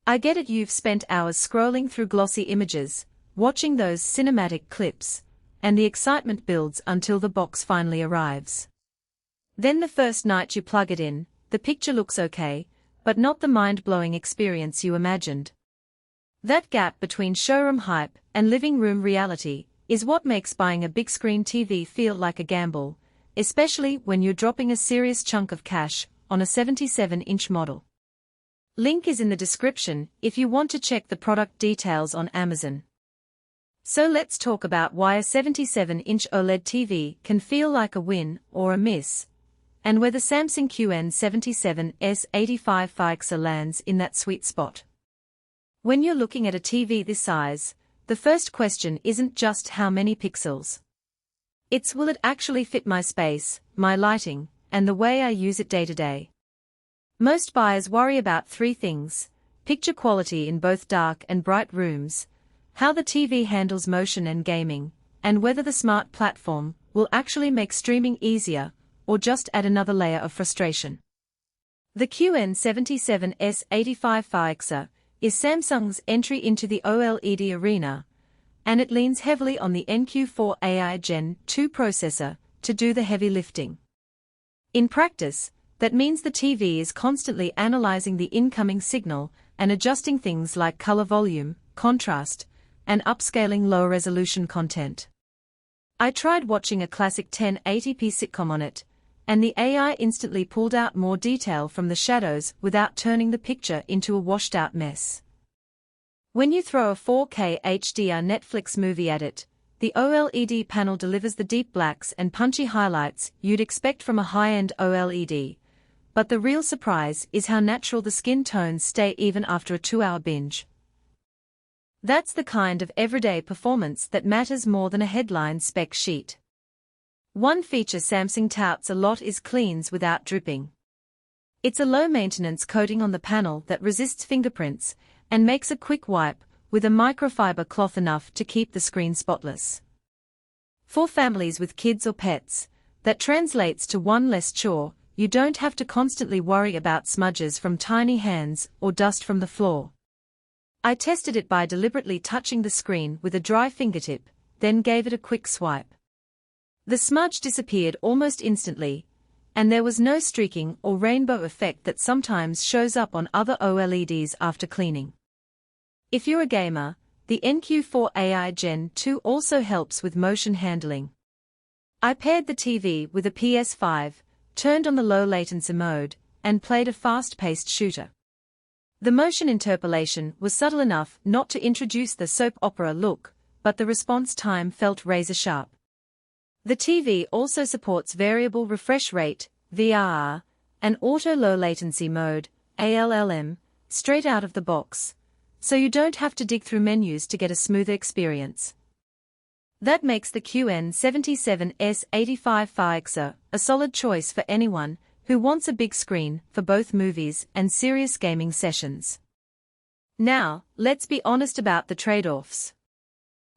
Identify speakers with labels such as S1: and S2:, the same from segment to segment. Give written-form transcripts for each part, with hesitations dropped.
S1: I get it, you've spent hours scrolling through glossy images, watching those cinematic clips, and the excitement builds until the box finally arrives. Then the first night you plug it in, the picture looks okay, but not the mind-blowing experience you imagined. That gap between showroom hype and living room reality is what makes buying a big screen TV feel like a gamble, especially when you're dropping a serious chunk of cash on a 77-inch model. Link is in the description if you want to check the product details on Amazon. So let's talk about why a 77-inch OLED TV can feel like a win or a miss, and where the Samsung QN77S85FAEXZA lands in that sweet spot. When you're looking at a TV this size, the first question isn't just how many pixels. It's will it actually fit my space, my lighting, and the way I use it day to day. Most buyers worry about three things: picture quality in both dark and bright rooms, how the TV handles motion and gaming, and whether the smart platform will actually make streaming easier or just add another layer of frustration. The QN77S85FAEXZA is Samsung's entry into the OLED arena, and it leans heavily on the NQ4 AI Gen2 Processor to do the heavy lifting. In practice, that means the TV is constantly analyzing the incoming signal and adjusting things like color volume, contrast, and upscaling low-resolution content. I tried watching a classic 1080p sitcom on it, and the AI instantly pulled out more detail from the shadows without turning the picture into a washed-out mess. When you throw a 4K HDR Netflix movie at it, the OLED panel delivers the deep blacks and punchy highlights you'd expect from a high-end OLED, but the real surprise is how natural the skin tones stay even after a 2-hour binge. That's the kind of everyday performance that matters more than a headline spec sheet. One feature Samsung touts a lot is cleans without dripping. It's a low-maintenance coating on the panel that resists fingerprints and makes a quick wipe with a microfiber cloth enough to keep the screen spotless. For families with kids or pets, that translates to one less chore. You don't have to constantly worry about smudges from tiny hands or dust from the floor. I tested it by deliberately touching the screen with a dry fingertip, then gave it a quick swipe. The smudge disappeared almost instantly, and there was no streaking or rainbow effect that sometimes shows up on other OLEDs after cleaning. If you're a gamer, the NQ4 AI Gen2 also helps with motion handling. I paired the TV with a PS5, turned on the low latency mode, and played a fast-paced shooter. The motion interpolation was subtle enough not to introduce the soap opera look, but the response time felt razor-sharp. The TV also supports variable refresh rate, VRR, and auto low latency mode, ALLM, straight out of the box, so you don't have to dig through menus to get a smoother experience. That makes the QN77S85FAEXZA a solid choice for anyone who wants a big screen for both movies and serious gaming sessions. Now, let's be honest about the trade-offs.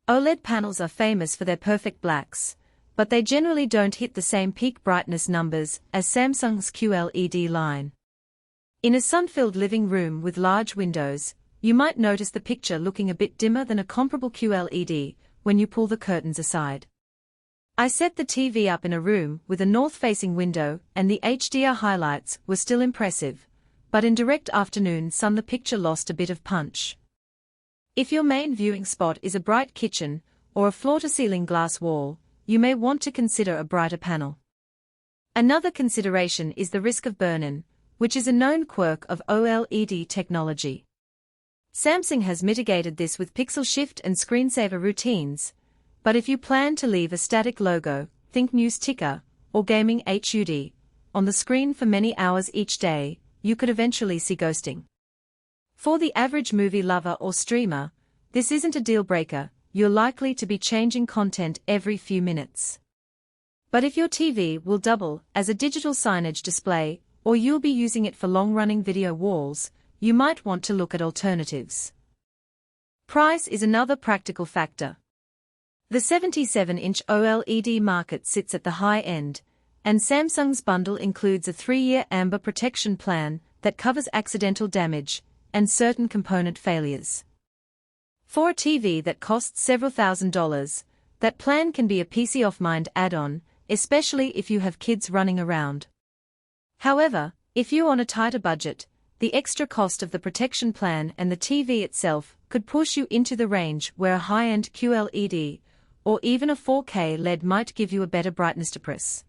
S1: OLED panels are famous for their perfect blacks, but they generally don't hit the same peak brightness numbers as Samsung's QLED line. In a sun-filled living room with large windows, you might notice the picture looking a bit dimmer than a comparable QLED when you pull the curtains aside. I set the TV up in a room with a north-facing window and the HDR highlights were still impressive, but in direct afternoon sun the picture lost a bit of punch. If your main viewing spot is a bright kitchen or a floor-to-ceiling glass wall, you may want to consider a brighter panel. Another consideration is the risk of burn-in, which is a known quirk of OLED technology. Samsung has mitigated this with pixel shift and screensaver routines, but if you plan to leave a static logo, think news ticker, or gaming HUD, on the screen for many hours each day, you could eventually see ghosting. For the average movie lover or streamer, this isn't a deal-breaker. You're likely to be changing content every few minutes. But if your TV will double as a digital signage display, or you'll be using it for long-running video walls, you might want to look at alternatives. Price is another practical factor. The 77-inch OLED market sits at the high end, and Samsung's bundle includes a 3-year amber protection plan that covers accidental damage, and certain component failures. For a TV that costs several $1,000s, that plan can be a PC of mind add-on, especially if you have kids running around. However, if you're on a tighter budget, the extra cost of the protection plan and the TV itself could push you into the range where a high-end QLED or even a 4K LED might give you a better brightness to press.